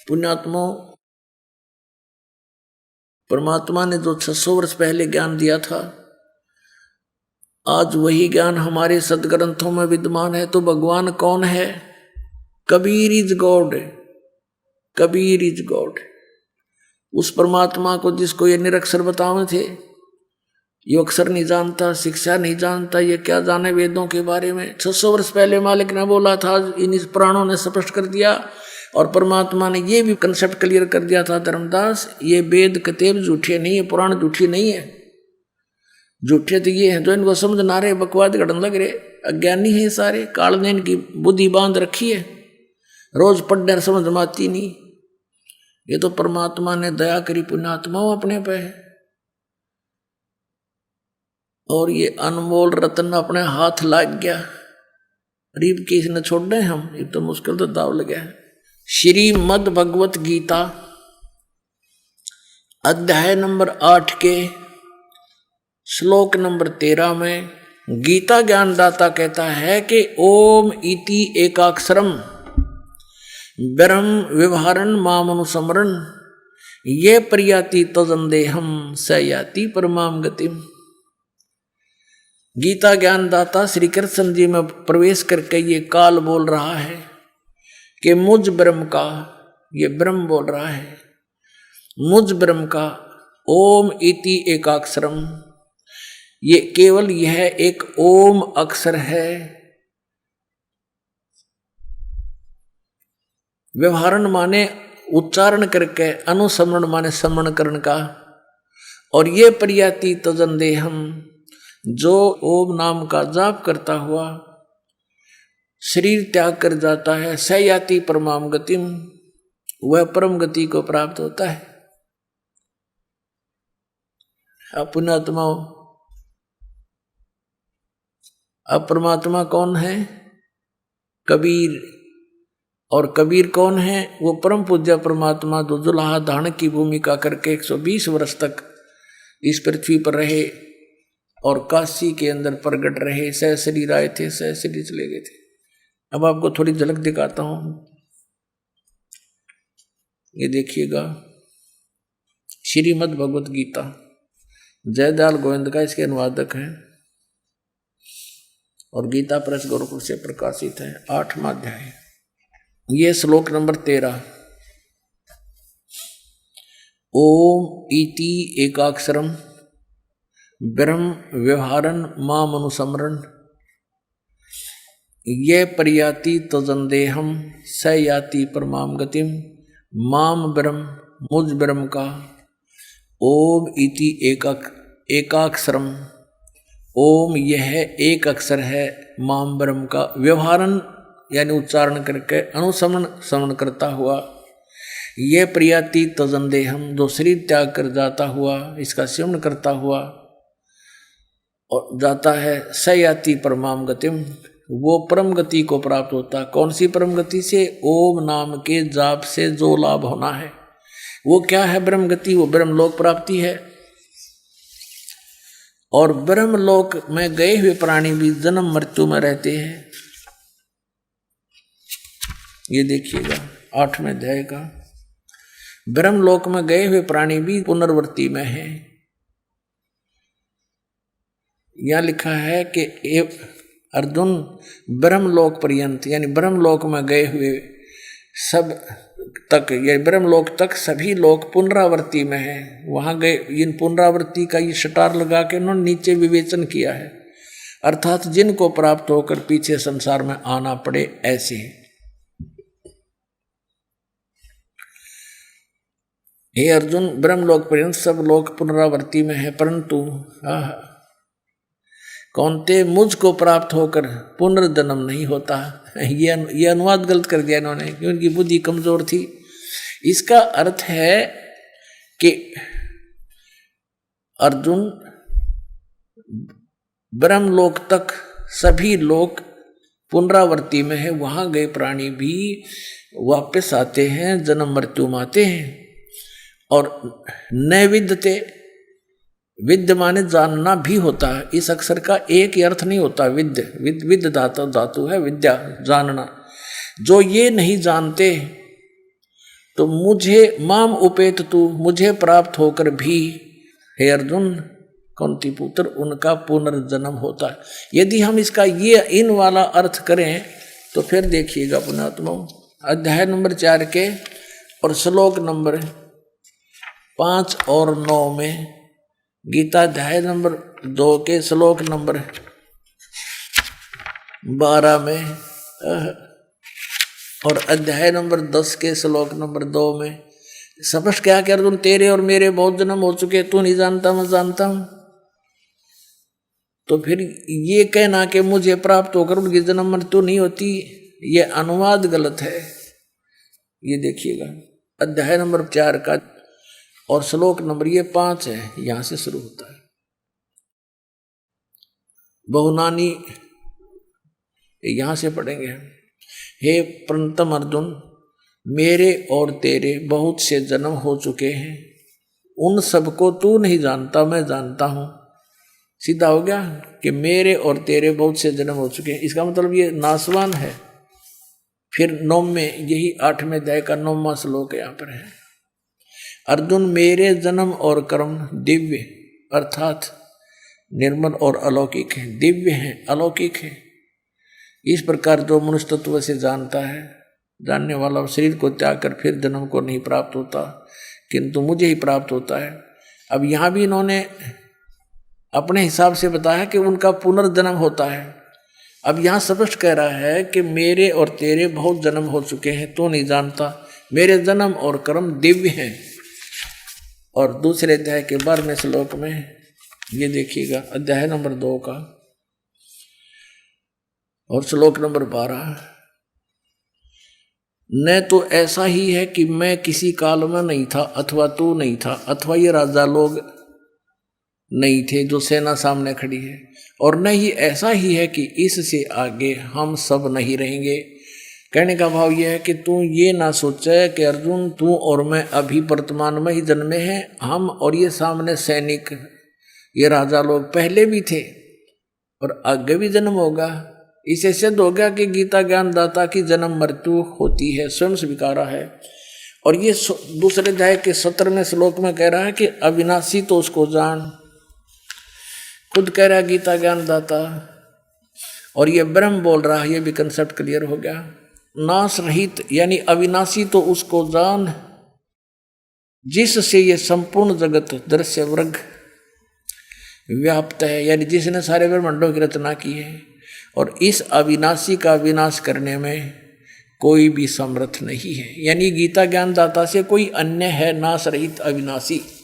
पुण्यात्मा, परमात्मा ने जो 600 वर्ष पहले ज्ञान दिया था, आज वही ज्ञान हमारे सदग्रंथों में विद्यमान है। तो भगवान कौन है? Kabir is God, Kabir is God. उस परमात्मा को जिसको ये निरक्षर बताए थे, ये अक्षर नहीं जानता, शिक्षा नहीं जानता, ये क्या जाने वेदों के बारे में। 600 वर्ष पहले मालिक ने बोला था, इन पुराणों ने स्पष्ट कर दिया, और परमात्मा ने ये भी कंसेप्ट क्लियर कर दिया था, धर्मदास ये वेद किताब झूठे नहीं है, पुराण झूठी नहीं है। झूठे तो ये हैं जो इनको समझ ना रहे, बकवाद गढ़ने लग रहे, अज्ञानी है सारे, काल ने इनकी बुद्धि बांध रखी है, रोज पढ़ने समझ में आती नहीं। ये तो परमात्मा ने दया करी पुण्यात्माओं अपने पे है, और ये अनमोल रत्न अपने हाथ लाग गया। गरीब की इसने छोड़ रहे हम, ये तो मुश्किल तो दाव लगे है। श्रीमद् भगवत गीता अध्याय नंबर 8 के श्लोक नंबर 13 में गीता ज्ञानदाता कहता है कि ओम इति एकाक्षरम ब्रह्म व्यवहारन मामनुसमरण ये प्रयाति तजंदेहम स याति परमाम गतिम। गीता ज्ञानदाता श्री कृष्ण जी में प्रवेश करके ये काल बोल रहा है कि मुझ ब्रह्म का, ये ब्रह्म बोल रहा है, मुझ ब्रह्म का ओम इति एकाक्षरम, ये केवल यह एक ओम अक्षर है। व्यवहारण माने उच्चारण करके, अनुसमरण माने समरण करण का, और ये प्रयाति तजंदेहम जो ओम नाम का जाप करता हुआ शरीर त्याग कर जाता है, सयाति परमाम गतिम, वह परम गति को प्राप्त होता है। पुण्यात्माओं, अब परमात्मा कौन है? कबीर। और कबीर कौन है? वो परम पूज्य परमात्मा जो जुलाहा धारण की भूमिका करके 120 वर्ष तक इस पृथ्वी पर रहे और काशी के अंदर प्रगट रहे, सहशरीर आए थे, सहशरीर चले गए थे। अब आपको थोड़ी झलक दिखाता हूं, ये देखिएगा, श्रीमद् भगवत गीता, जयदयाल गोविंद का इसके अनुवादक है और गीता प्रेस गोरखपुर से प्रकाशित है, 8वां अध्याय। ये श्लोक नंबर 13, ओम इति एकाक्षरम ब्रह्म व्यवहारन माम अनुसमरण ये प्रयाति तजंदेहम स याति परमाम गतिम। माम ब्रह्म, मुझ ब्रह्म का, ओम इति एकाक्षरम, ओम यह एक अक्षर है, माम ब्रह्म का, व्यवहारन यानी उच्चारण करके, अनुसमन समन करता हुआ, ये प्रयाति तजंदेहम जो शरीर त्याग कर जाता हुआ, इसका सेवन करता हुआ और जाता है, सयाति परमाम गतिम, वो परम गति को प्राप्त होता। कौन सी परम गति से? ओम नाम के जाप से जो लाभ होना है वो क्या है? ब्रह्म गति, वो ब्रह्मलोक प्राप्ति है। और ब्रह्मलोक में गए हुए प्राणी भी जन्म मृत्यु में रहते हैं। ये देखिएगा 8वें अध्याय का, ब्रह्मलोक में गए हुए प्राणी भी पुनर्वृत्ति में है। यह लिखा है कि अर्जुन ब्रह्मलोक पर्यंत, यानी ब्रह्मलोक में गए हुए सब तक, ये ब्रह्मलोक तक सभी लोग पुनरावृत्ति में है। वहां गए, इन पुनरावृत्ति का ये शटार लगा के उन्होंने नीचे विवेचन किया है, अर्थात जिनको प्राप्त होकर पीछे संसार में आना पड़े ऐसे। हे अर्जुन, ब्रह्मलोक पर्यंत सब लोग पुनरावृत्ति में है, परंतु कौनते मुझको प्राप्त होकर पुनर्जन्म नहीं होता। ये अनुवाद गलत कर दिया इन्होंने, क्योंकि उनकी बुद्धि कमजोर थी। इसका अर्थ है कि अर्जुन, ब्रह्मलोक तक सभी लोग पुनरावृत्ति में है, वहां गए प्राणी भी वापस आते हैं, जन्म मृत्यु में आते हैं। और न विद्यते, विद्य माने जानना भी होता है। इस अक्षर का एक ही अर्थ नहीं होता विद्य, विद्य धातु है, विद्या जानना। जो ये नहीं जानते तो मुझे माम उपेत तू, मुझे प्राप्त होकर भी हे अर्जुन कुंती पुत्र उनका पुनर्जन्म होता है। यदि हम इसका ये इन वाला अर्थ करें तो फिर देखिएगा पुण्यात्मा, अध्याय नंबर 4 के और श्लोक नंबर 5 और 9 में, गीता अध्याय नंबर 2 के श्लोक नंबर 12 में और अध्याय नंबर 10 के श्लोक नंबर 2 में स्पष्ट क्या कि अर्जुन तेरे और मेरे बहुत जन्म हो चुके, तू नहीं जानता मैं जानता हूं। तो फिर ये कहना कि मुझे प्राप्त होकर उनकी जन्म मृत्यु नहीं होती, ये अनुवाद गलत है। ये देखिएगा अध्याय नंबर 4 का और श्लोक नंबर ये 5 है, यहां से शुरू होता है। बहुनानी यहां से पढ़ेंगे। हे प्रणतम अर्जुन, मेरे और तेरे बहुत से जन्म हो चुके हैं, उन सबको तू नहीं जानता मैं जानता हूं। सीधा हो गया कि मेरे और तेरे बहुत से जन्म हो चुके हैं, इसका मतलब ये नासवान है। फिर 9 में यही 8वें अध्याय का 9वां श्लोक यहाँ पर है। अर्जुन मेरे जन्म और कर्म दिव्य अर्थात निर्मल और अलौकिक है, दिव्य है अलौकिक है। इस प्रकार जो मनुष्य तत्व से जानता है, जानने वाला शरीर को त्याग कर फिर जन्म को नहीं प्राप्त होता, किंतु मुझे ही प्राप्त होता है। अब यहाँ भी इन्होंने अपने हिसाब से बताया कि उनका पुनर्जन्म होता है। अब यहाँ स्पष्ट कह रहा है कि मेरे और तेरे बहुत जन्म हो चुके हैं, तो नहीं जानता, मेरे जन्म और कर्म दिव्य हैं। और दूसरे अध्याय के 12वें श्लोक में ये देखिएगा, अध्याय नंबर 2 का और श्लोक नंबर 12, न तो ऐसा ही है कि मैं किसी काल में नहीं था अथवा तू नहीं था अथवा ये राजा लोग नहीं थे जो सेना सामने खड़ी है, और न ही ऐसा ही है कि इससे आगे हम सब नहीं रहेंगे। कहने का भाव यह है कि तू ये ना सोचे कि अर्जुन तू और मैं अभी वर्तमान में ही जन्मे हैं, हम और ये सामने सैनिक ये राजा लोग पहले भी थे और आगे भी जन्म होगा। इसे सिद्ध हो गया कि गीता ज्ञानदाता की जन्म मृत्यु होती है, स्वयं स्वीकारा है। और ये दूसरे अध्याय के 17वें श्लोक में कह रहा है कि अविनाशी तो उसको जान, खुद कह रहा है गीता ज्ञानदाता, और ये ब्रह्म बोल रहा है, ये भी कंसेप्ट क्लियर हो गया। नाश रहित यानी अविनाशी तो उसको जान जिससे ये संपूर्ण जगत दृश्य वर्ग व्याप्त है, यानी जिसने सारे ब्रह्मांडों की रचना की है, और इस अविनाशी का विनाश करने में कोई भी समर्थ नहीं है। यानी गीता ज्ञानदाता से कोई अन्य है नाश रहित अविनाशी।